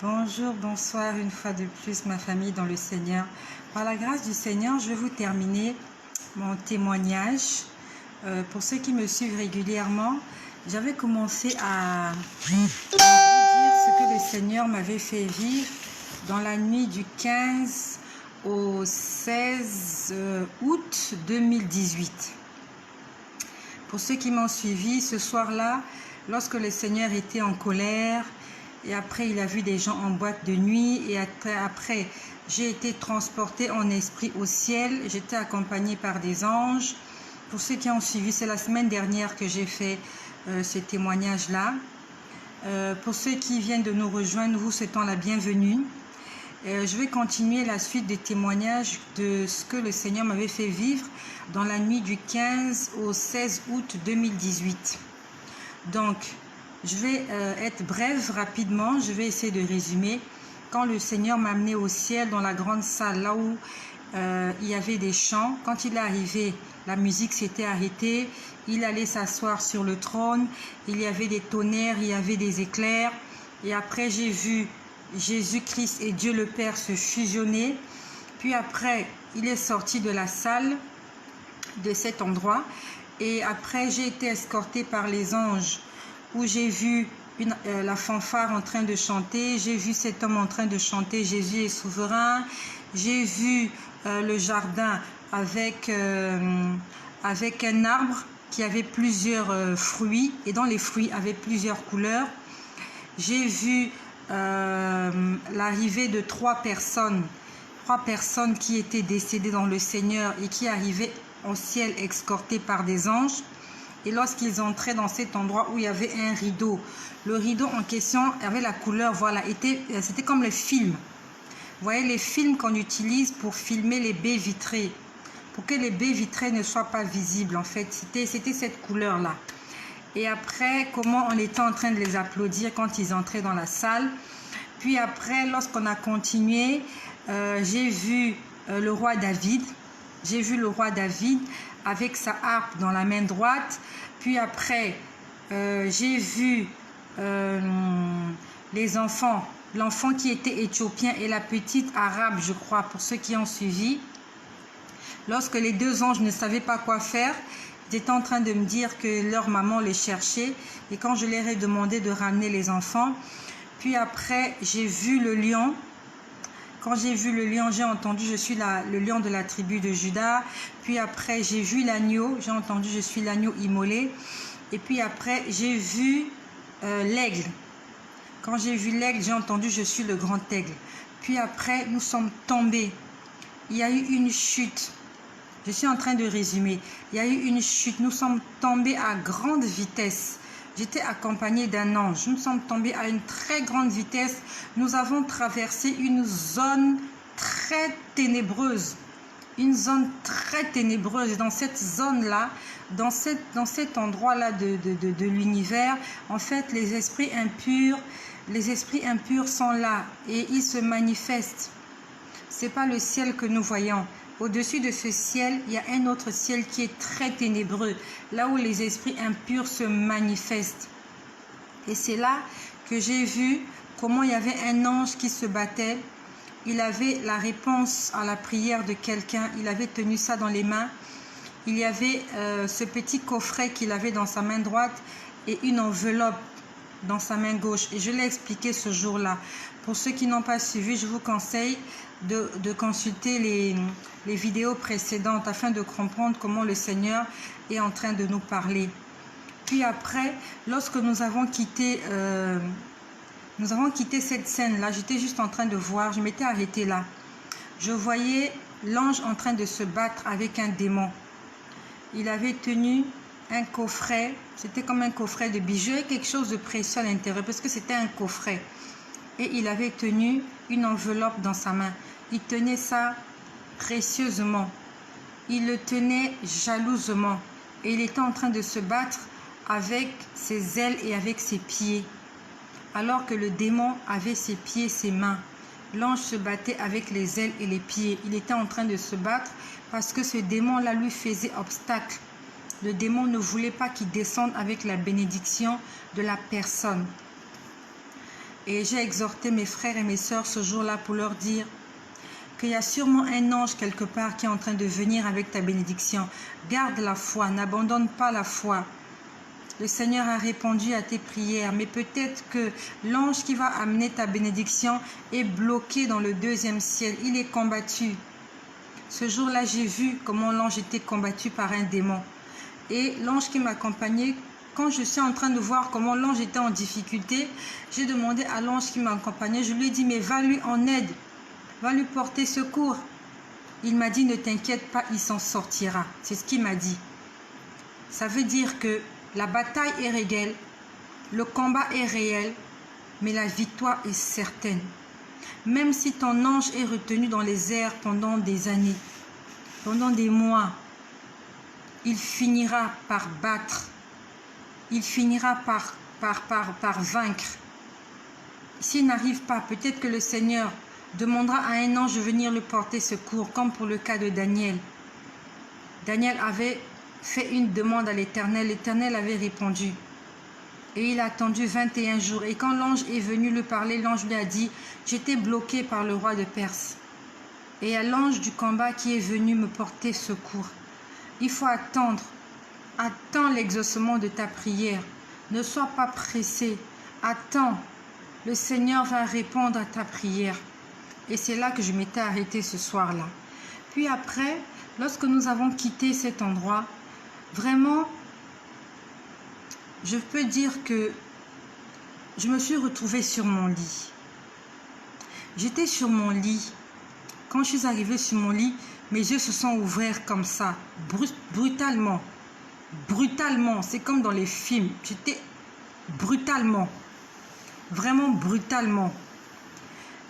Bonjour, bonsoir, une fois de plus ma famille dans le Seigneur. Par la grâce du Seigneur, je vais vous terminer mon témoignage. Pour ceux qui me suivent régulièrement, j'avais commencé à vous dire ce que le Seigneur m'avait fait vivre dans la nuit du 15 au 16 août 2018. Pour ceux qui m'ont suivi, ce soir-là, lorsque le Seigneur était en colère, et après il a vu des gens en boîte de nuit, et après j'ai été transportée en esprit au ciel, j'étais accompagnée par des anges. Pour ceux qui ont suivi, c'est la semaine dernière que j'ai fait ce témoignage-là. Pour ceux qui viennent de nous rejoindre, nous vous souhaitons la bienvenue. Je vais continuer la suite des témoignages de ce que le Seigneur m'avait fait vivre dans la nuit du 15 au 16 août 2018. Donc, je vais être brève rapidement, je vais essayer de résumer. Quand le Seigneur m'a amené au ciel, dans la grande salle, là où il y avait des chants, quand il est arrivé, la musique s'était arrêtée, il allait s'asseoir sur le trône, il y avait des tonnerres, il y avait des éclairs, et après j'ai vu Jésus-Christ et Dieu le Père se fusionner. Puis après, il est sorti de la salle, de cet endroit, et après j'ai été escortée par les anges où j'ai vu la fanfare en train de chanter, j'ai vu cet homme en train de chanter Jésus est souverain, j'ai vu le jardin avec un arbre qui avait plusieurs fruits, et dans les fruits avaient plusieurs couleurs. J'ai vu l'arrivée de trois personnes qui étaient décédées dans le Seigneur et qui arrivaient au ciel escortées par des anges. Et lorsqu'ils entraient dans cet endroit où il y avait un rideau, le rideau en question avait la couleur, voilà, c'était comme les films. Vous voyez les films qu'on utilise pour filmer les baies vitrées, pour que les baies vitrées ne soient pas visibles en fait, c'était cette couleur-là. Et après, comment on était en train de les applaudir quand ils entraient dans la salle. Puis après, lorsqu'on a continué, j'ai vu le roi David. J'ai vu le roi David avec sa harpe dans la main droite. Puis après, j'ai vu les enfants, l'enfant qui était éthiopien et la petite arabe, je crois, pour ceux qui ont suivi. Lorsque les deux anges ne savaient pas quoi faire, ils étaient en train de me dire que leur maman les cherchait. Et quand je leur ai demandé de ramener les enfants, puis après, j'ai vu le lion. Quand j'ai vu le lion, j'ai entendu « Je suis le lion de la tribu de Juda ». Puis après, j'ai vu l'agneau. J'ai entendu « Je suis l'agneau immolé ». Et puis après, j'ai vu l'aigle. Quand j'ai vu l'aigle, j'ai entendu « Je suis le grand aigle ». Puis après, nous sommes tombés. Il y a eu une chute. Je suis en train de résumer. Il y a eu une chute. Nous sommes tombés à grande vitesse. J'étais accompagnée d'un ange. Nous sommes tombés à une très grande vitesse. Nous avons traversé une zone très ténébreuse. Une zone très ténébreuse. Et dans cette zone-là, dans cet endroit-là de l'univers, en fait, les esprits impurs sont là et ils se manifestent. Ce n'est pas le ciel que nous voyons. Au-dessus de ce ciel, il y a un autre ciel qui est très ténébreux, là où les esprits impurs se manifestent. Et c'est là que j'ai vu comment il y avait un ange qui se battait. Il avait la réponse à la prière de quelqu'un, il avait tenu ça dans les mains. Il y avait ce petit coffret qu'il avait dans sa main droite et une enveloppe dans sa main gauche. Et je l'ai expliqué ce jour-là. Pour ceux qui n'ont pas suivi, je vous conseille de consulter les vidéos précédentes afin de comprendre comment le Seigneur est en train de nous parler. Puis après, lorsque nous avons quitté cette scène-là, j'étais juste en train de voir, je m'étais arrêtée là. Je voyais l'ange en train de se battre avec un démon. Il avait tenu un coffret, c'était comme un coffret de bijoux, quelque chose de précieux à l'intérieur, parce que c'était un coffret. Et il avait tenu une enveloppe dans sa main. Il tenait ça précieusement. Il le tenait jalousement. Et il était en train de se battre avec ses ailes et avec ses pieds. Alors que le démon avait ses pieds, ses mains. L'ange se battait avec les ailes et les pieds. Il était en train de se battre parce que ce démon-là lui faisait obstacle. Le démon ne voulait pas qu'il descende avec la bénédiction de la personne. Et j'ai exhorté mes frères et mes sœurs ce jour-là pour leur dire qu'il y a sûrement un ange quelque part qui est en train de venir avec ta bénédiction. Garde la foi, n'abandonne pas la foi. Le Seigneur a répondu à tes prières, mais peut-être que l'ange qui va amener ta bénédiction est bloqué dans le deuxième ciel. Il est combattu. Ce jour-là, j'ai vu comment l'ange était combattu par un démon. Et l'ange qui m'accompagnait, quand je suis en train de voir comment l'ange était en difficulté, j'ai demandé à l'ange qui m'accompagnait, je lui ai dit, mais va lui en aide, va lui porter secours. Il m'a dit, ne t'inquiète pas, il s'en sortira. C'est ce qu'il m'a dit. Ça veut dire que la bataille est réelle, le combat est réel, mais la victoire est certaine. Même si ton ange est retenu dans les airs pendant des années, pendant des mois, il finira par battre, il finira par vaincre. S'il n'arrive pas, peut-être que le Seigneur demandera à un ange de venir lui porter secours, comme pour le cas de Daniel. Daniel avait fait une demande à l'Éternel, l'Éternel avait répondu. Et il a attendu 21 jours. Et quand l'ange est venu lui parler, l'ange lui a dit, j'étais bloqué par le roi de Perse. Et il y a l'ange du combat qui est venu me porter secours. Il faut attendre. Attends l'exaucement de ta prière. Ne sois pas pressé. Attends. Le Seigneur va répondre à ta prière. Et c'est là que je m'étais arrêtée ce soir-là. Puis après, lorsque nous avons quitté cet endroit, vraiment, je peux dire que je me suis retrouvée sur mon lit. J'étais sur mon lit. Quand je suis arrivée sur mon lit, mes yeux se sont ouverts comme ça, brutalement. Brutalement, c'est comme dans les films. J'étais brutalement, vraiment brutalement.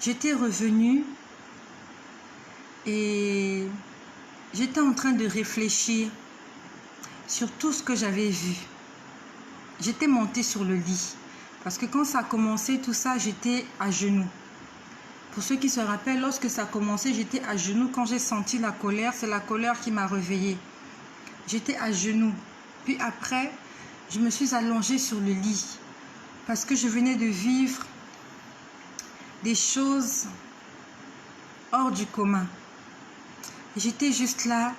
J'étais revenue et j'étais en train de réfléchir sur tout ce que j'avais vu. J'étais montée sur le lit parce que quand ça a commencé, tout ça, j'étais à genoux. Pour ceux qui se rappellent, lorsque ça a commencé, j'étais à genoux. Quand j'ai senti la colère, c'est la colère qui m'a réveillée. J'étais à genoux. Puis après, je me suis allongée sur le lit parce que je venais de vivre des choses hors du commun. J'étais juste là.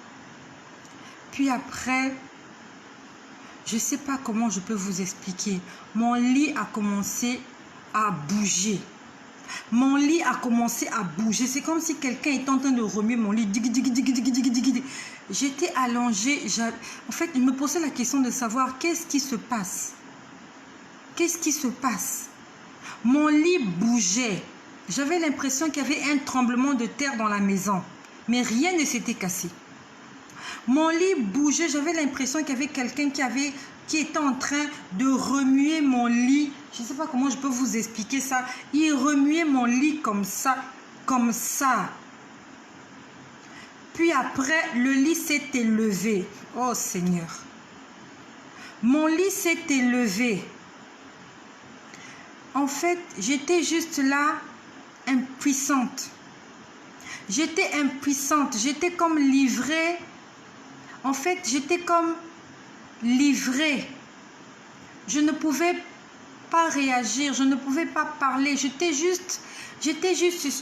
Puis après, je ne sais pas comment je peux vous expliquer. Mon lit a commencé à bouger. Mon lit a commencé à bouger. C'est comme si quelqu'un était en train de remuer mon lit. J'étais allongée. En fait, il me posait la question de savoir qu'est-ce qui se passe. Qu'est-ce qui se passe? Mon lit bougeait. J'avais l'impression qu'il y avait un tremblement de terre dans la maison. Mais rien ne s'était cassé. Mon lit bougeait. J'avais l'impression qu'il y avait quelqu'un qui était en train de remuer mon lit. Je ne sais pas comment je peux vous expliquer ça. Il remuait mon lit comme ça, comme ça. Puis après, le lit s'est élevé. Oh Seigneur. Mon lit s'est élevé. En fait, j'étais juste là, impuissante. J'étais impuissante. J'étais comme livrée. En fait, j'étais comme livrée. Je ne pouvais pas réagir, je ne pouvais pas parler, j'étais juste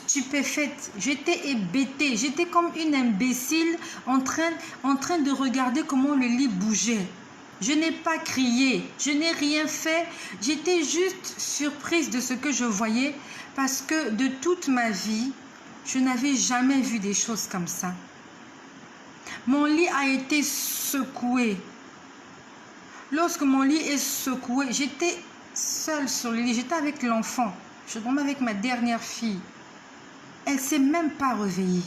stupéfaite, j'étais hébétée, j'étais comme une imbécile en train de regarder comment le lit bougeait. Je n'ai pas crié, je n'ai rien fait, j'étais juste surprise de ce que je voyais parce que de toute ma vie, je n'avais jamais vu des choses comme ça. Mon lit a été secoué. Lorsque mon lit est secoué, j'étais seule sur le lit, j'étais avec l'enfant. Je dormais avec ma dernière fille. Elle ne s'est même pas réveillée.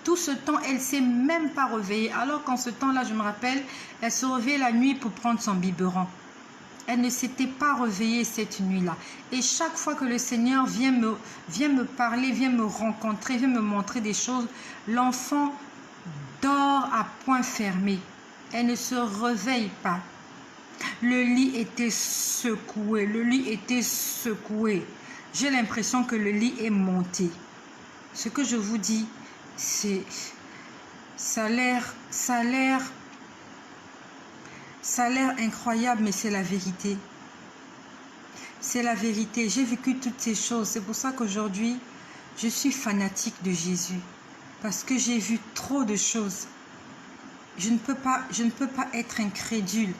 Tout ce temps, elle ne s'est même pas réveillée. Alors qu'en ce temps-là, je me rappelle, elle se réveillait la nuit pour prendre son biberon. Elle ne s'était pas réveillée cette nuit-là. Et chaque fois que le Seigneur vient me parler, vient me rencontrer, vient me montrer des choses, l'enfant dort à point fermé. Elle ne se réveille pas. Le lit était secoué. Le lit était secoué. J'ai l'impression que le lit est monté. Ce que je vous dis, c'est... Ça a l'air incroyable, mais c'est la vérité. C'est la vérité. J'ai vécu toutes ces choses. C'est pour ça qu'aujourd'hui, je suis fanatique de Jésus. Parce que j'ai vu trop de choses. Je ne peux pas être incrédule.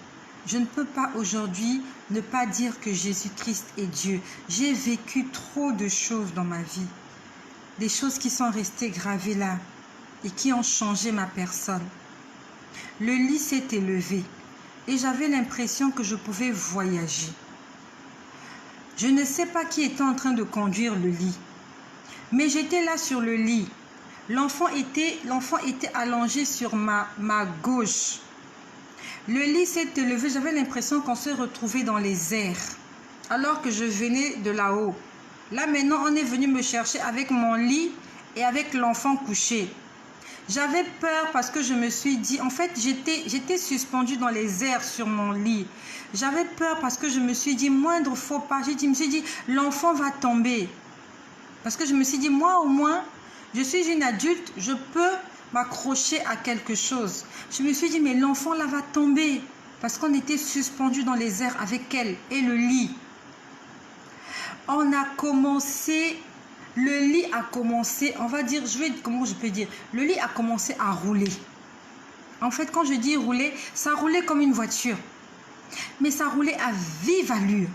Je ne peux pas aujourd'hui ne pas dire que Jésus-Christ est Dieu. J'ai vécu trop de choses dans ma vie. Des choses qui sont restées gravées là et qui ont changé ma personne. Le lit s'est élevé et j'avais l'impression que je pouvais voyager. Je ne sais pas qui était en train de conduire le lit, mais j'étais là sur le lit. L'enfant était allongé sur ma gauche. Le lit s'est élevé, j'avais l'impression qu'on se retrouvait dans les airs, alors que je venais de là-haut. Là maintenant, on est venu me chercher avec mon lit et avec l'enfant couché. J'avais peur parce que je me suis dit, en fait, j'étais suspendue dans les airs sur mon lit. J'avais peur parce que je me suis dit, moindre faux pas, je me suis dit, l'enfant va tomber. Parce que je me suis dit, moi au moins, je suis une adulte, je peux m'accrocher à quelque chose. Je me suis dit, mais l'enfant là va tomber. Parce qu'on était suspendu dans les airs avec elle et le lit. On a commencé, le lit a commencé, on va dire, comment je peux dire, le lit a commencé à rouler. En fait, quand je dis rouler, ça roulait comme une voiture. Mais ça roulait à vive allure.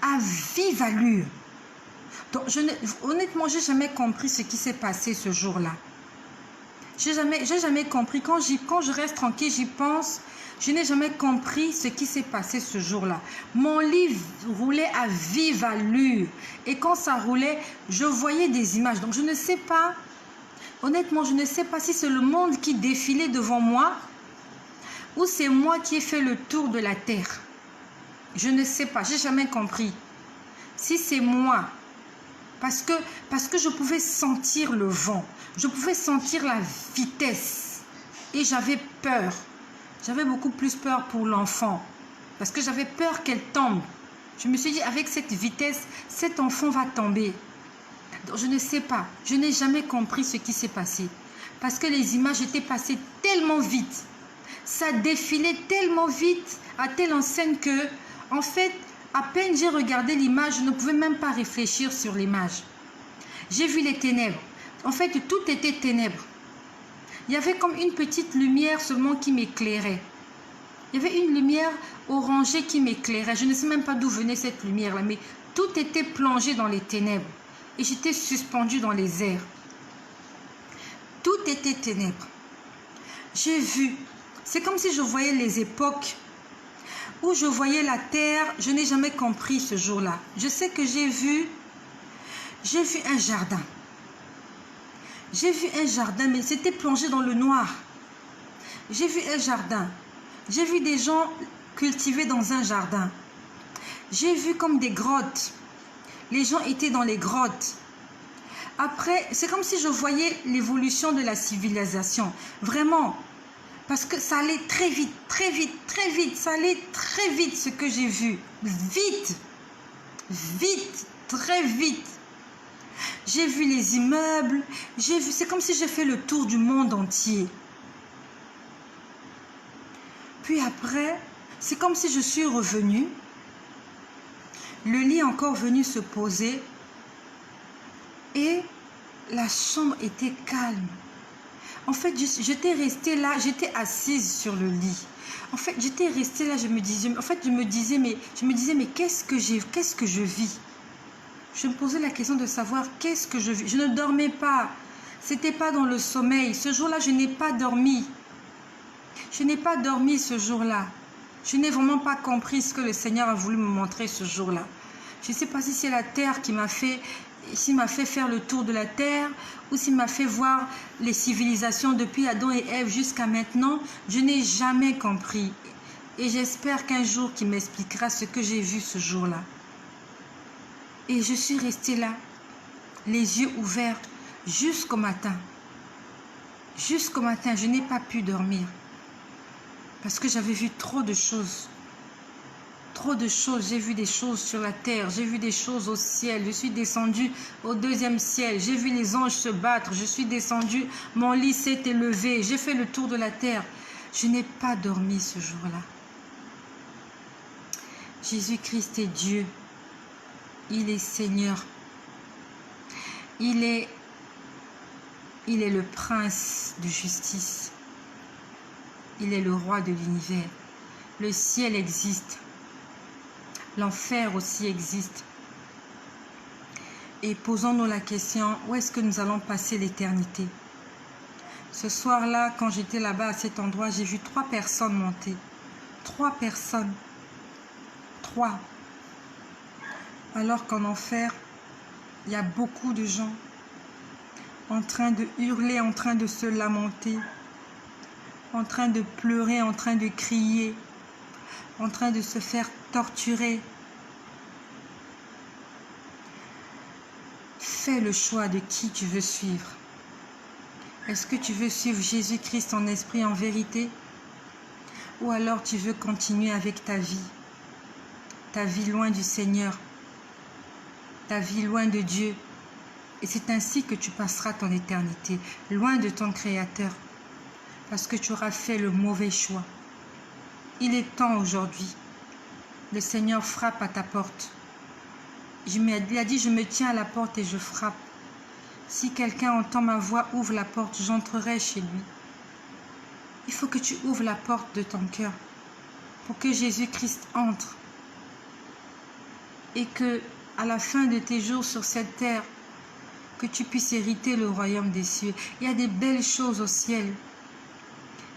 À vive allure. Donc, honnêtement, je n'ai jamais compris ce qui s'est passé ce jour-là. J'ai jamais compris. Quand je reste tranquille, j'y pense. Je n'ai jamais compris ce qui s'est passé ce jour-là. Mon lit roulait à vive allure. Et quand ça roulait, je voyais des images. Donc, je ne sais pas. Honnêtement, je ne sais pas si c'est le monde qui défilait devant moi ou c'est moi qui ai fait le tour de la terre. Je ne sais pas. Je n'ai jamais compris. Si c'est moi. Parce que je pouvais sentir le vent. Je pouvais sentir la vitesse. Et j'avais peur. J'avais beaucoup plus peur pour l'enfant. Parce que j'avais peur qu'elle tombe. Je me suis dit, avec cette vitesse, cet enfant va tomber. Donc, je ne sais pas. Je n'ai jamais compris ce qui s'est passé. Parce que les images étaient passées tellement vite. Ça défilait tellement vite, à telle enseigne que, en fait, à peine j'ai regardé l'image, je ne pouvais même pas réfléchir sur l'image. J'ai vu les ténèbres. En fait, tout était ténèbres. Il y avait comme une petite lumière seulement qui m'éclairait. Il y avait une lumière orangée qui m'éclairait. Je ne sais même pas d'où venait cette lumière-là, mais tout était plongé dans les ténèbres. Et j'étais suspendue dans les airs. Tout était ténèbres. J'ai vu. C'est comme si je voyais les époques où je voyais la terre. Je n'ai jamais compris ce jour-là. Je sais que j'ai vu un jardin. J'ai vu un jardin, mais c'était plongé dans le noir. J'ai vu un jardin. J'ai vu des gens cultiver dans un jardin. J'ai vu comme des grottes. Les gens étaient dans les grottes. Après, c'est comme si je voyais l'évolution de la civilisation. Vraiment. Parce que ça allait très vite, très vite, très vite. Ça allait très vite ce que j'ai vu. Vite. Vite. Très vite. J'ai vu les immeubles. C'est comme si j'ai fait le tour du monde entier. Puis après, c'est comme si je suis revenue. Le lit est encore venu se poser. Et la chambre était calme. En fait, j'étais restée là, j'étais assise sur le lit. En fait, j'étais restée là, je me disais, mais qu'est-ce que je vis? Je me posais la question de savoir qu'est-ce que je vis. Je ne dormais pas. C'était pas dans le sommeil. Ce jour-là, je n'ai pas dormi. Je n'ai pas dormi ce jour-là. Je n'ai vraiment pas compris ce que le Seigneur a voulu me montrer ce jour-là. Je ne sais pas si c'est la terre qui m'a fait, s'il m'a fait faire le tour de la terre ou s'il m'a fait voir les civilisations depuis Adam et Ève jusqu'à maintenant. Je n'ai jamais compris. Et j'espère qu'un jour qu'il m'expliquera ce que j'ai vu ce jour-là. Et je suis restée là, les yeux ouverts, jusqu'au matin. Jusqu'au matin, je n'ai pas pu dormir. Parce que j'avais vu trop de choses. Trop de choses. J'ai vu des choses sur la terre. J'ai vu des choses au ciel. Je suis descendue au 2e ciel. J'ai vu les anges se battre. Je suis descendue. Mon lit s'est élevé. J'ai fait le tour de la terre. Je n'ai pas dormi ce jour-là. Jésus-Christ est Dieu. il est Seigneur. Il est le prince de justice. Il est le roi de l'univers. Le ciel existe. L'enfer aussi existe. Et posons-nous la question, où est-ce que nous allons passer l'éternité? Ce soir-là, quand j'étais là-bas à cet endroit, j'ai vu 3 personnes monter. 3 personnes. 3. Alors qu'en enfer, il y a beaucoup de gens en train de hurler, en train de se lamenter, en train de pleurer, en train de crier, en train de se faire torturer. Fais le choix de qui tu veux suivre. Est-ce que tu veux suivre Jésus-Christ en esprit, en vérité? Ou alors tu veux continuer avec ta vie loin du Seigneur, ta vie loin de Dieu. Et c'est ainsi que tu passeras ton éternité, loin de ton Créateur, parce que tu auras fait le mauvais choix. Il est temps aujourd'hui. Le Seigneur frappe à ta porte. Il a dit, je me tiens à la porte et je frappe. Si quelqu'un entend ma voix, ouvre la porte, j'entrerai chez lui. Il faut que tu ouvres la porte de ton cœur pour que Jésus-Christ entre. Et que, à la fin de tes jours sur cette terre, que tu puisses hériter le royaume des cieux. Il y a des belles choses au ciel.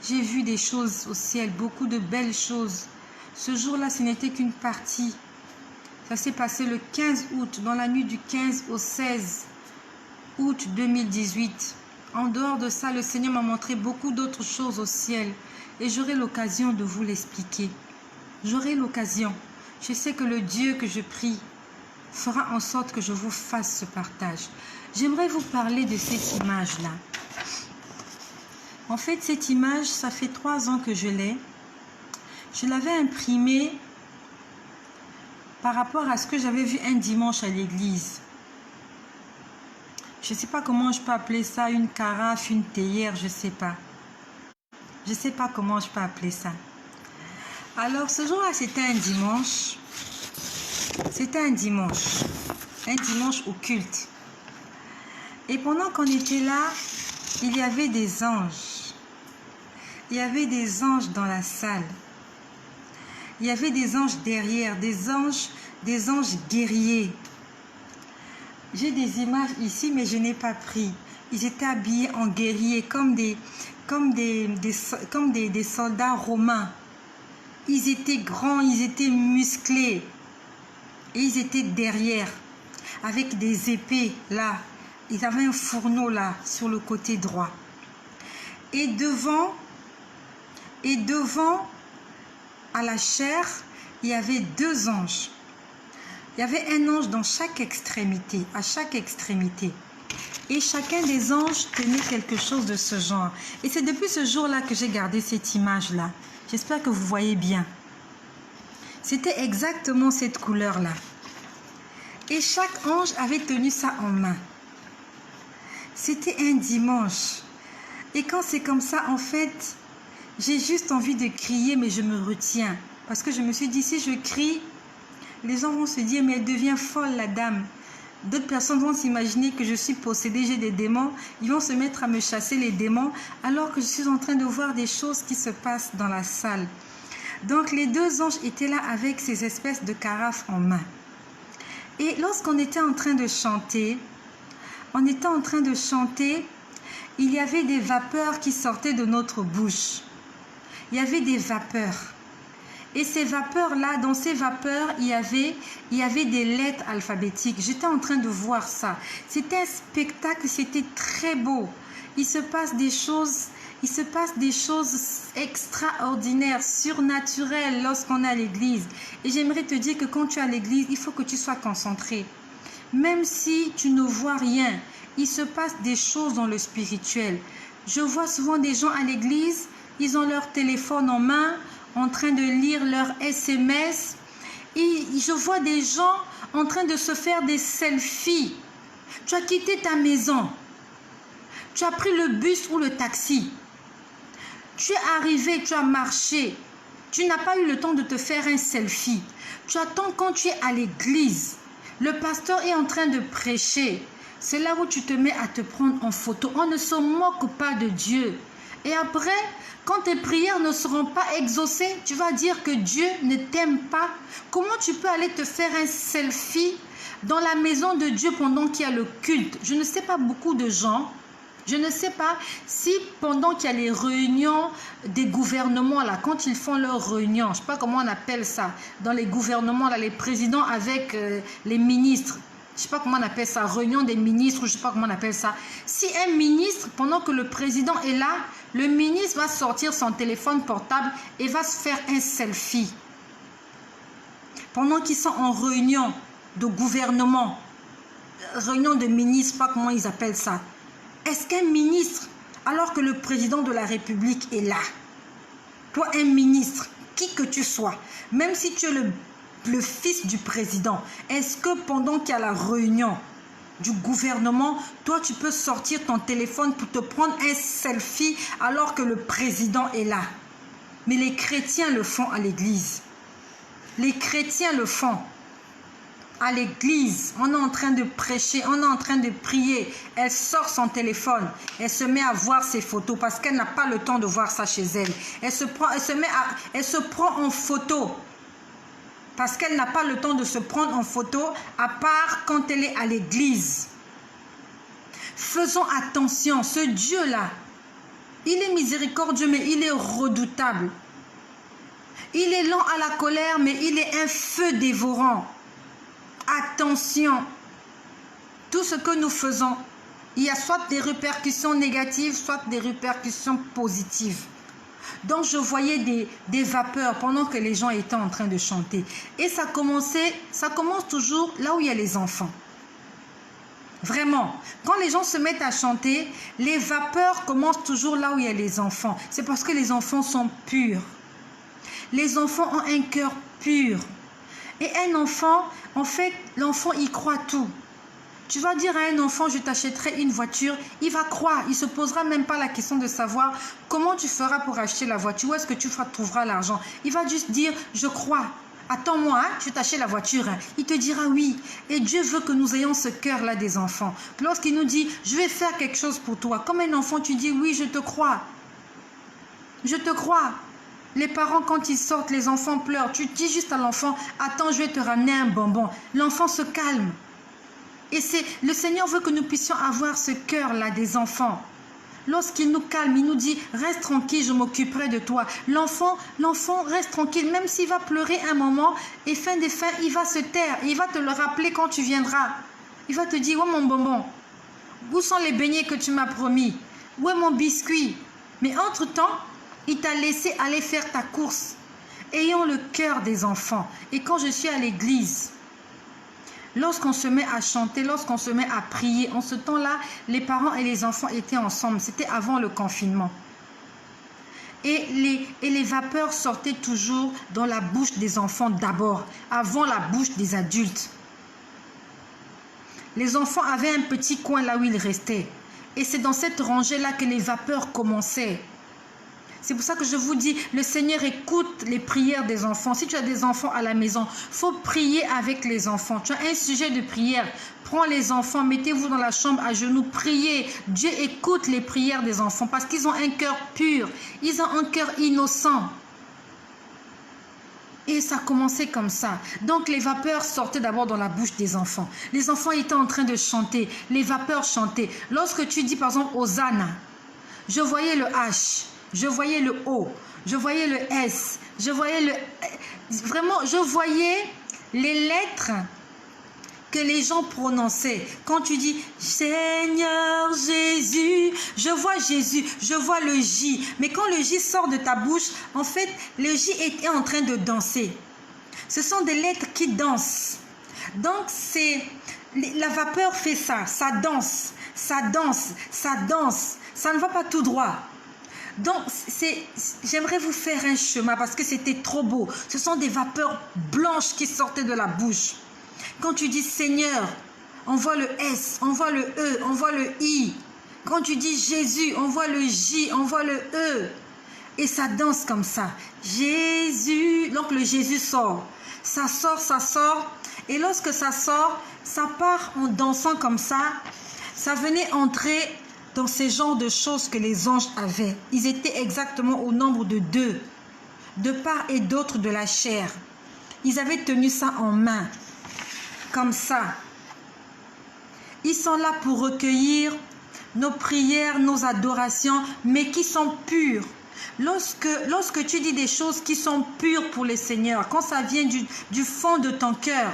J'ai vu des choses au ciel, beaucoup de belles choses. Ce jour-là, ce n'était qu'une partie. Ça s'est passé le 15 août, dans la nuit du 15 au 16 août 2018. En dehors de ça, le Seigneur m'a montré beaucoup d'autres choses au ciel. Et j'aurai l'occasion de vous l'expliquer. J'aurai l'occasion. Je sais que le Dieu que je prie fera en sorte que je vous fasse ce partage. J'aimerais vous parler de cette image-là. En fait, cette image, ça fait 3 ans que je l'ai. Je l'avais imprimée par rapport à ce que j'avais vu un dimanche à l'église. Je ne sais pas comment je peux appeler ça, une carafe, une théière, je ne sais pas. Je ne sais pas comment je peux appeler ça. Alors, ce jour-là, c'était un dimanche. C'était un dimanche au culte. Et pendant qu'on était là, il y avait des anges. Il y avait des anges dans la salle. Il y avait des anges derrière, des anges guerriers. J'ai des images ici, mais je n'ai pas pris. Ils étaient habillés en guerriers, comme des soldats romains. Ils étaient grands, ils étaient musclés. Et ils étaient derrière, avec des épées là. Ils avaient un fourneau là, sur le côté droit. Et devant, à la chair, il y avait 2 anges. Il y avait un ange dans chaque extrémité, à chaque extrémité. Et chacun des anges tenait quelque chose de ce genre. Et c'est depuis ce jour-là que j'ai gardé cette image-là. J'espère que vous voyez bien. C'était exactement cette couleur-là. Et chaque ange avait tenu ça en main. C'était un dimanche. Et quand c'est comme ça, en fait, j'ai juste envie de crier, mais je me retiens. Parce que je me suis dit, si je crie, les gens vont se dire, mais elle devient folle, la dame. D'autres personnes vont s'imaginer que je suis possédée, j'ai des démons. Ils vont se mettre à me chasser les démons, alors que je suis en train de voir des choses qui se passent dans la salle. Donc, les 2 anges étaient là avec ces espèces de carafes en main. Et lorsqu'on était en train de chanter, il y avait des vapeurs qui sortaient de notre bouche. Il y avait des vapeurs. Et ces vapeurs-là, dans ces vapeurs, il y avait des lettres alphabétiques. J'étais en train de voir ça. C'était un spectacle, c'était très beau. Il se passe des choses extraordinaires, surnaturelles lorsqu'on est à l'église. Et j'aimerais te dire que quand tu es à l'église, il faut que tu sois concentré. Même si tu ne vois rien, il se passe des choses dans le spirituel. Je vois souvent des gens à l'église, ils ont leur téléphone en main, en train de lire leur SMS. Et je vois des gens en train de se faire des selfies. Tu as quitté ta maison. Tu as pris le bus ou le taxi. Tu es arrivé, tu as marché. Tu n'as pas eu le temps de te faire un selfie. Tu attends quand tu es à l'église. Le pasteur est en train de prêcher. C'est là où tu te mets à te prendre en photo. On ne se moque pas de Dieu. Et après, quand tes prières ne seront pas exaucées, tu vas dire que Dieu ne t'aime pas. Comment tu peux aller te faire un selfie dans la maison de Dieu pendant qu'il y a le culte? Je ne sais pas beaucoup de gens. Je ne sais pas si pendant qu'il y a les réunions des gouvernements, là, quand ils font leurs réunions, je ne sais pas comment on appelle ça, dans les gouvernements, là, les présidents avec les ministres, je ne sais pas comment on appelle ça, réunion des ministres, je ne sais pas comment on appelle ça. Si un ministre, pendant que le président est là, le ministre va sortir son téléphone portable et va se faire un selfie. Pendant qu'ils sont en réunion de gouvernement, réunion de ministres, je ne sais pas comment ils appellent ça. Est-ce qu'un ministre, alors que le président de la République est là, toi un ministre, qui que tu sois, même si tu es le fils du président, est-ce que pendant qu'il y a la réunion du gouvernement, toi tu peux sortir ton téléphone pour te prendre un selfie alors que le président est là? Mais les chrétiens le font à l'église. Les chrétiens le font. À l'église, on est en train de prêcher, on est en train de prier. Elle sort son téléphone, elle se met à voir ses photos parce qu'elle n'a pas le temps de voir ça chez elle. Elle se prend en photo parce qu'elle n'a pas le temps de se prendre en photo à part quand elle est à l'église. Faisons attention, ce Dieu-là, il est miséricordieux mais il est redoutable. Il est lent à la colère mais il est un feu dévorant. Attention, tout ce que nous faisons, il y a soit des répercussions négatives, soit des répercussions positives. Donc je voyais des vapeurs pendant que les gens étaient en train de chanter. Et ça commence toujours là où il y a les enfants. Vraiment, quand les gens se mettent à chanter, les vapeurs commencent toujours là où il y a les enfants. C'est parce que les enfants sont purs. Les enfants ont un cœur pur. Et un enfant, en fait, l'enfant, il croit tout. Tu vas dire à un enfant, je t'achèterai une voiture, il va croire, il ne se posera même pas la question de savoir comment tu feras pour acheter la voiture, où est-ce que tu trouveras l'argent. Il va juste dire, je crois, attends-moi, hein, je t'achète la voiture. Hein. Il te dira oui. Et Dieu veut que nous ayons ce cœur-là des enfants. Lorsqu'il nous dit, je vais faire quelque chose pour toi, comme un enfant, tu dis, oui, je te crois. Je te crois. Les parents, quand ils sortent, les enfants pleurent. Tu dis juste à l'enfant, attends, je vais te ramener un bonbon. L'enfant se calme. Et le Seigneur veut que nous puissions avoir ce cœur-là des enfants. Lorsqu'il nous calme, il nous dit, reste tranquille, je m'occuperai de toi. L'enfant reste tranquille, même s'il va pleurer un moment, et fin des fins, il va se taire. Il va te le rappeler quand tu viendras. Il va te dire, où est mon bonbon? Où sont les beignets que tu m'as promis? Où est mon biscuit? Mais entre-temps, il t'a laissé aller faire ta course. Ayons le cœur des enfants. Et quand je suis à l'église, lorsqu'on se met à chanter, lorsqu'on se met à prier, en ce temps-là, les parents et les enfants étaient ensemble. C'était avant le confinement. Et les vapeurs sortaient toujours dans la bouche des enfants d'abord, avant la bouche des adultes. Les enfants avaient un petit coin là où ils restaient. Et c'est dans cette rangée-là que les vapeurs commençaient. C'est pour ça que je vous dis, le Seigneur écoute les prières des enfants. Si tu as des enfants à la maison, il faut prier avec les enfants. Tu as un sujet de prière, prends les enfants, mettez-vous dans la chambre à genoux, priez. Dieu écoute les prières des enfants parce qu'ils ont un cœur pur, ils ont un cœur innocent. Et ça commençait comme ça. Donc les vapeurs sortaient d'abord dans la bouche des enfants. Les enfants étaient en train de chanter, les vapeurs chantaient. Lorsque tu dis par exemple Hosanna, je voyais le H. Je voyais le O, je voyais le S, je voyais vraiment, je voyais les lettres que les gens prononçaient. Quand tu dis Seigneur Jésus, je vois Jésus, je vois le J. Mais quand le J sort de ta bouche, en fait, le J était en train de danser. Ce sont des lettres qui dansent. Donc, la vapeur fait ça, ça danse, ça danse, ça danse. Ça ne va pas tout droit. Donc, j'aimerais vous faire un chemin parce que c'était trop beau. Ce sont des vapeurs blanches qui sortaient de la bouche. Quand tu dis Seigneur, on voit le S, on voit le E, on voit le I. Quand tu dis Jésus, on voit le J, on voit le E. Et ça danse comme ça. Jésus, donc le Jésus sort. Ça sort, ça sort. Et lorsque ça sort, ça part en dansant comme ça. Ça venait entrer dans ces genres de choses que les anges avaient. Ils étaient exactement au nombre de 2, de part et d'autre de la chair. Ils avaient tenu ça en main, comme ça. Ils sont là pour recueillir nos prières, nos adorations, mais qui sont pures. Lorsque tu dis des choses qui sont pures pour le Seigneur, quand ça vient du fond de ton cœur,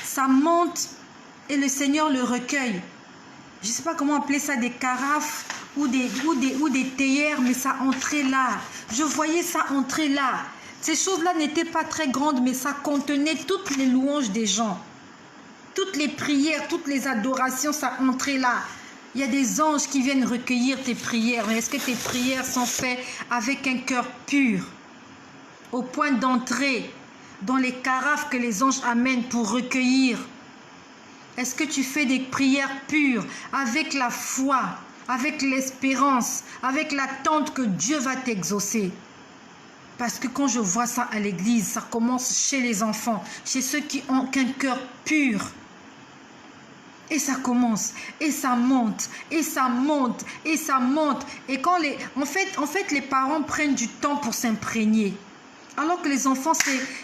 ça monte et le Seigneur le recueille. Je ne sais pas comment appeler ça, des carafes ou des théières, mais ça entrait là. Je voyais ça entrer là. Ces choses-là n'étaient pas très grandes, mais ça contenait toutes les louanges des gens. Toutes les prières, toutes les adorations, ça entrait là. Il y a des anges qui viennent recueillir tes prières. Mais est-ce que tes prières sont faites avec un cœur pur, au point d'entrer dans les carafes que les anges amènent pour recueillir? Est-ce que tu fais des prières pures, avec la foi, avec l'espérance, avec l'attente que Dieu va t'exaucer? Parce que quand je vois ça à l'église, ça commence chez les enfants, chez ceux qui ont qu'un cœur pur. Et ça commence, et ça monte, et ça monte, et ça monte. Et quand en fait, les parents prennent du temps pour s'imprégner. Alors que les enfants,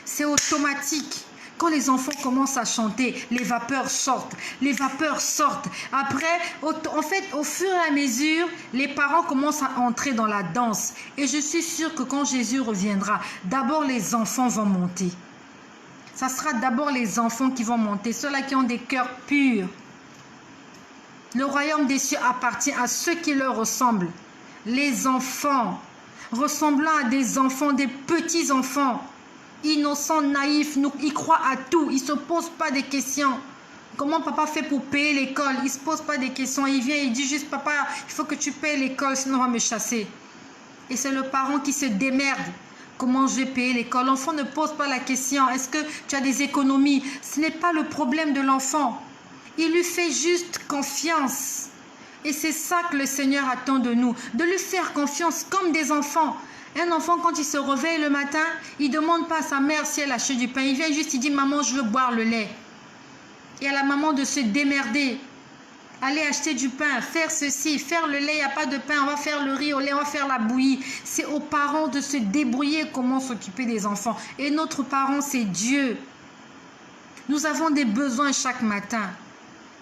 c'est automatique. Quand les enfants commencent à chanter, les vapeurs sortent. Les vapeurs sortent. Après, au fur et à mesure, les parents commencent à entrer dans la danse. Et je suis sûre que quand Jésus reviendra, d'abord les enfants vont monter. Ça sera d'abord les enfants qui vont monter, ceux-là qui ont des cœurs purs. Le royaume des cieux appartient à ceux qui leur ressemblent. Les enfants, ressemblant à des enfants, des petits-enfants, innocents, naïfs, ils croient à tout, ils ne se posent pas des questions. Comment papa fait pour payer l'école? Il ne se pose pas des questions, il vient, il dit juste, papa, il faut que tu payes l'école, sinon on va me chasser. Et c'est le parent qui se démerde. Comment je vais payer l'école? L'enfant ne pose pas la question, est-ce que tu as des économies? Ce n'est pas le problème de l'enfant. Il lui fait juste confiance. Et c'est ça que le Seigneur attend de nous, de lui faire confiance comme des enfants. Un enfant, quand il se réveille le matin, il ne demande pas à sa mère si elle achète du pain. Il vient juste, il dit, maman, je veux boire le lait. Et à la maman de se démerder. Aller acheter du pain, faire ceci, faire le lait, il n'y a pas de pain, on va faire le riz au lait, on va faire la bouillie. C'est aux parents de se débrouiller comment s'occuper des enfants. Et notre parent, c'est Dieu. Nous avons des besoins chaque matin.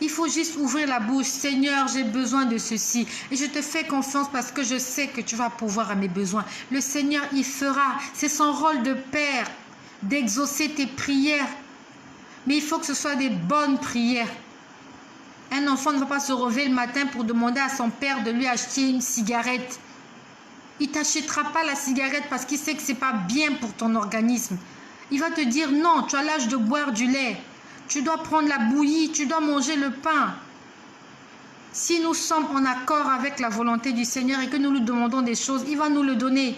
Il faut juste ouvrir la bouche. Seigneur, j'ai besoin de ceci. Et je te fais confiance parce que je sais que tu vas pourvoir à mes besoins. Le Seigneur, il fera. C'est son rôle de père, d'exaucer tes prières. Mais il faut que ce soit des bonnes prières. Un enfant ne va pas se réveiller le matin pour demander à son père de lui acheter une cigarette. Il ne t'achètera pas la cigarette parce qu'il sait que ce n'est pas bien pour ton organisme. Il va te dire non, tu as l'âge de boire du lait. Tu dois prendre la bouillie, tu dois manger le pain. Si nous sommes en accord avec la volonté du Seigneur et que nous lui demandons des choses, il va nous le donner.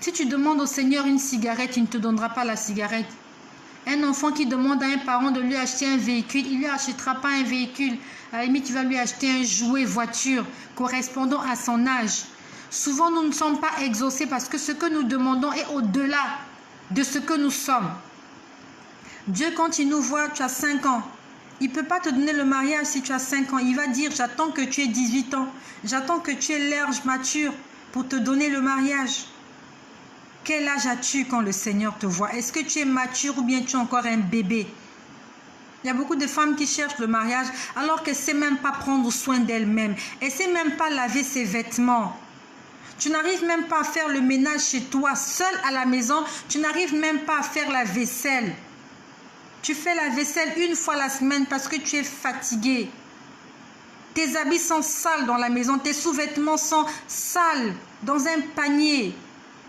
Si tu demandes au Seigneur une cigarette, il ne te donnera pas la cigarette. Un enfant qui demande à un parent de lui acheter un véhicule, il ne lui achètera pas un véhicule. À la limite, tu vas lui acheter un jouet voiture correspondant à son âge. Souvent, nous ne sommes pas exaucés parce que ce que nous demandons est au-delà de ce que nous sommes. Dieu, quand il nous voit, tu as 5 ans. Il ne peut pas te donner le mariage si tu as 5 ans. Il va dire, j'attends que tu aies 18 ans. J'attends que tu aies l'âge mature pour te donner le mariage. Quel âge as-tu quand le Seigneur te voit? Est-ce que tu es mature ou bien tu es encore un bébé? Il y a beaucoup de femmes qui cherchent le mariage alors qu'elles ne savent même pas prendre soin d'elles-mêmes. Elles ne savent même pas laver ses vêtements. Tu n'arrives même pas à faire le ménage chez toi, seule à la maison. Tu n'arrives même pas à faire la vaisselle. Tu fais la vaisselle une fois la semaine parce que tu es fatigué. Tes habits sont sales dans la maison. Tes sous-vêtements sont sales dans un panier.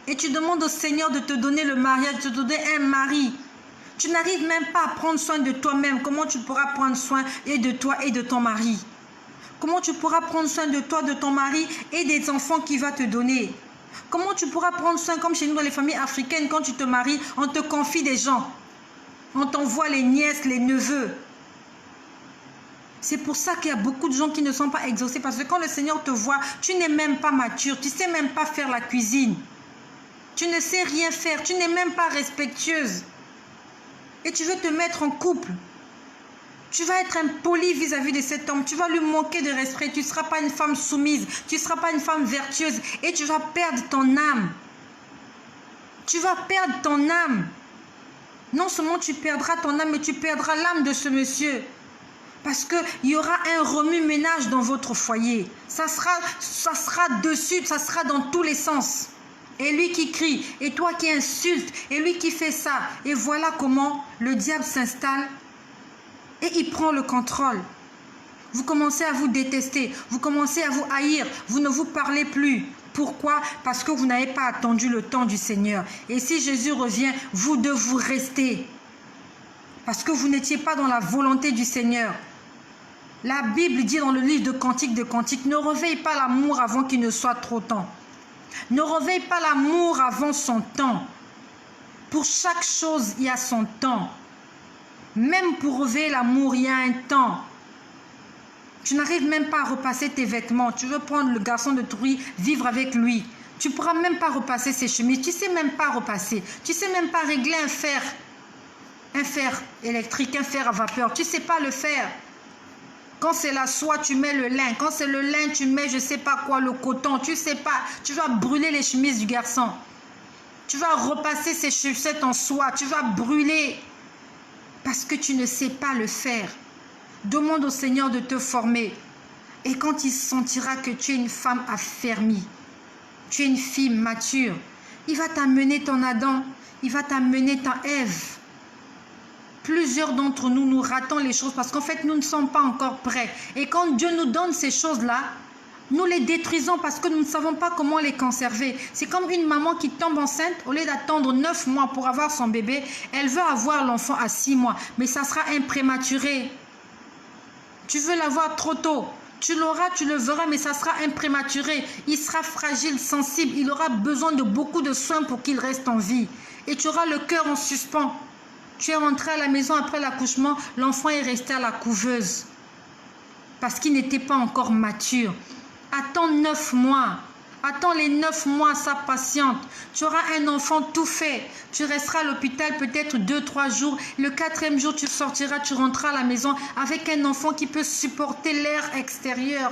Et tu demandes au Seigneur de te donner le mariage, de te donner un mari. Tu n'arrives même pas à prendre soin de toi-même. Comment tu pourras prendre soin et de toi et de ton mari? Comment tu pourras prendre soin de toi, de ton mari et des enfants qu'il va te donner? Comment tu pourras prendre soin, comme chez nous dans les familles africaines, quand tu te maries, on te confie des gens. On t'envoie les nièces, les neveux. C'est pour ça qu'il y a beaucoup de gens qui ne sont pas exaucés. Parce que quand le Seigneur te voit, tu n'es même pas mature. Tu ne sais même pas faire la cuisine. Tu ne sais rien faire. Tu n'es même pas respectueuse. Et tu veux te mettre en couple. Tu vas être impoli vis-à-vis de cet homme. Tu vas lui manquer de respect. Tu ne seras pas une femme soumise. Tu ne seras pas une femme vertueuse. Et tu vas perdre ton âme. Tu vas perdre ton âme. Non seulement tu perdras ton âme, mais tu perdras l'âme de ce monsieur. Parce qu'il y aura un remue-ménage dans votre foyer. Ça sera dessus, ça sera dans tous les sens. Et lui qui crie, et toi qui insultes, et lui qui fait ça. Et voilà comment le diable s'installe et il prend le contrôle. Vous commencez à vous détester, vous commencez à vous haïr, vous ne vous parlez plus. Pourquoi? Parce que vous n'avez pas attendu le temps du Seigneur. Et si Jésus revient, vous devez rester. Parce que vous n'étiez pas dans la volonté du Seigneur. La Bible dit dans le livre de Cantiques, ne réveille pas l'amour avant qu'il ne soit trop temps. Ne réveille pas l'amour avant son temps. Pour chaque chose, il y a son temps. Même pour réveiller l'amour, il y a un temps. Tu n'arrives même pas à repasser tes vêtements. Tu veux prendre le garçon de Toury, vivre avec lui. Tu ne pourras même pas repasser ses chemises. Tu ne sais même pas repasser. Tu ne sais même pas régler un fer électrique, un fer à vapeur. Tu ne sais pas le faire. Quand c'est la soie, tu mets le lin. Quand c'est le lin, tu mets je ne sais pas quoi, le coton. Tu ne sais pas. Tu vas brûler les chemises du garçon. Tu vas repasser ses chaussettes en soie. Tu vas brûler. Parce que tu ne sais pas le faire. Demande au Seigneur de te former. Et quand il sentira que tu es une femme affermie, tu es une fille mature, il va t'amener ton Adam, il va t'amener ta Ève. Plusieurs d'entre nous, nous ratons les choses parce qu'en fait, nous ne sommes pas encore prêts. Et quand Dieu nous donne ces choses-là, nous les détruisons parce que nous ne savons pas comment les conserver. C'est comme une maman qui tombe enceinte, au lieu d'attendre 9 mois pour avoir son bébé, elle veut avoir l'enfant à 6 mois. Mais ça sera un prématuré. Tu veux l'avoir trop tôt. Tu l'auras, tu le verras, mais ça sera un prématuré. Il sera fragile, sensible. Il aura besoin de beaucoup de soins pour qu'il reste en vie. Et tu auras le cœur en suspens. Tu es rentré à la maison après l'accouchement, l'enfant est resté à la couveuse. Parce qu'il n'était pas encore mature. Attends 9 mois. Attends les 9 mois, ça patiente. Tu auras un enfant tout fait. Tu resteras à l'hôpital peut-être 2-3 jours. Le 4e jour, tu sortiras, tu rentreras à la maison avec un enfant qui peut supporter l'air extérieur.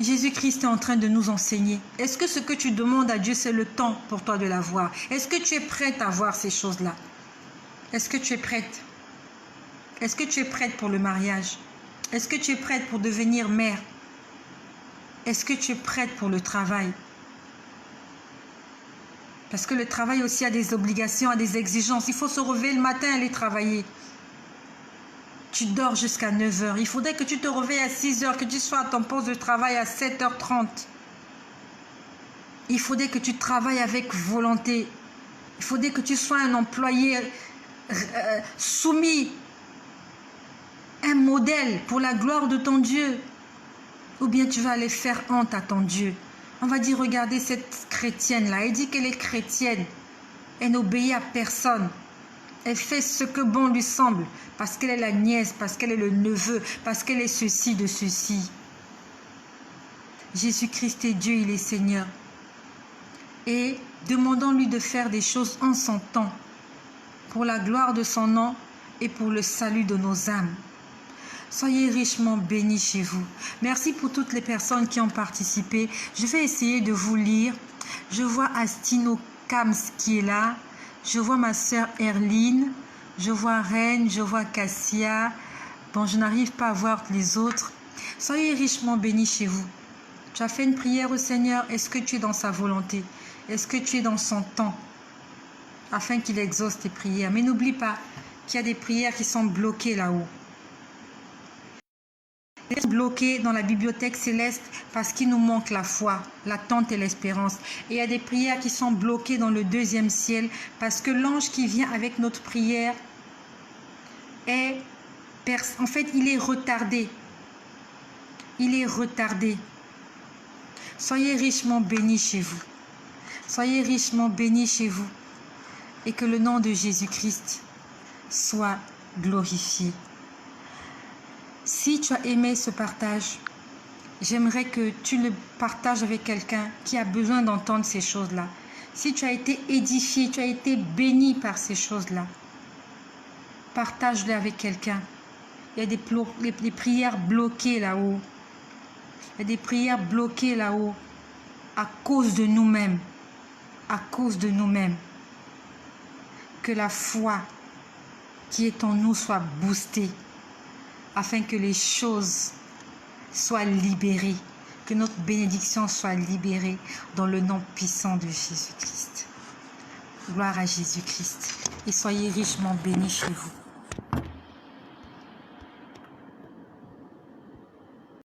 Jésus-Christ est en train de nous enseigner. Est-ce que ce que tu demandes à Dieu, c'est le temps pour toi de l'avoir? Est-ce que tu es prête à voir ces choses-là? Est-ce que tu es prête? Est-ce que tu es prête pour le mariage? Est-ce que tu es prête pour devenir mère? Est-ce que tu es prête pour le travail? Parce que le travail aussi a des obligations, a des exigences. Il faut se réveiller le matin et aller travailler. Tu dors jusqu'à 9 h. Il faudrait que tu te réveilles à 6 h, que tu sois à ton poste de travail à 7 h 30. Il faudrait que tu travailles avec volonté. Il faudrait que tu sois un employé soumis, un modèle pour la gloire de ton Dieu. Ou bien tu vas aller faire honte à ton Dieu. On va dire, regardez cette chrétienne-là. Elle dit qu'elle est chrétienne. Elle n'obéit à personne. Elle fait ce que bon lui semble. Parce qu'elle est la nièce, parce qu'elle est le neveu, parce qu'elle est ceci de ceci. Jésus-Christ est Dieu, il est Seigneur. Et demandons-lui de faire des choses en son temps. Pour la gloire de son nom et pour le salut de nos âmes. Soyez richement bénis chez vous. Merci pour toutes les personnes qui ont participé. Je vais essayer de vous lire. Je vois Astino Kams qui est là. Je vois ma sœur Erline. Je vois Reine. Je vois Cassia. Bon, je n'arrive pas à voir les autres. Soyez richement bénis chez vous. Tu as fait une prière au Seigneur. Est-ce que tu es dans sa volonté? Est-ce que tu es dans son temps? Afin qu'il exauce tes prières. Mais n'oublie pas qu'il y a des prières qui sont bloquées là-haut. Bloqués dans la bibliothèque céleste parce qu'il nous manque la foi, l'attente et l'espérance. Et il y a des prières qui sont bloquées dans le 2e ciel parce que l'ange qui vient avec notre prière est, en fait, il est retardé. Il est retardé. Soyez richement bénis chez vous. Soyez richement bénis chez vous. Et que le nom de Jésus-Christ soit glorifié. Si tu as aimé ce partage, j'aimerais que tu le partages avec quelqu'un qui a besoin d'entendre ces choses-là. Si tu as été édifié, tu as été béni par ces choses-là, Partage-le avec quelqu'un. Il y a des prières bloquées là-haut. Il y a des prières bloquées là-haut à cause de nous-mêmes. À cause de nous-mêmes. Que la foi qui est en nous soit boostée afin que les choses soient libérées, que notre bénédiction soit libérée dans le nom puissant de Jésus-Christ. Gloire à Jésus-Christ et soyez richement bénis chez vous.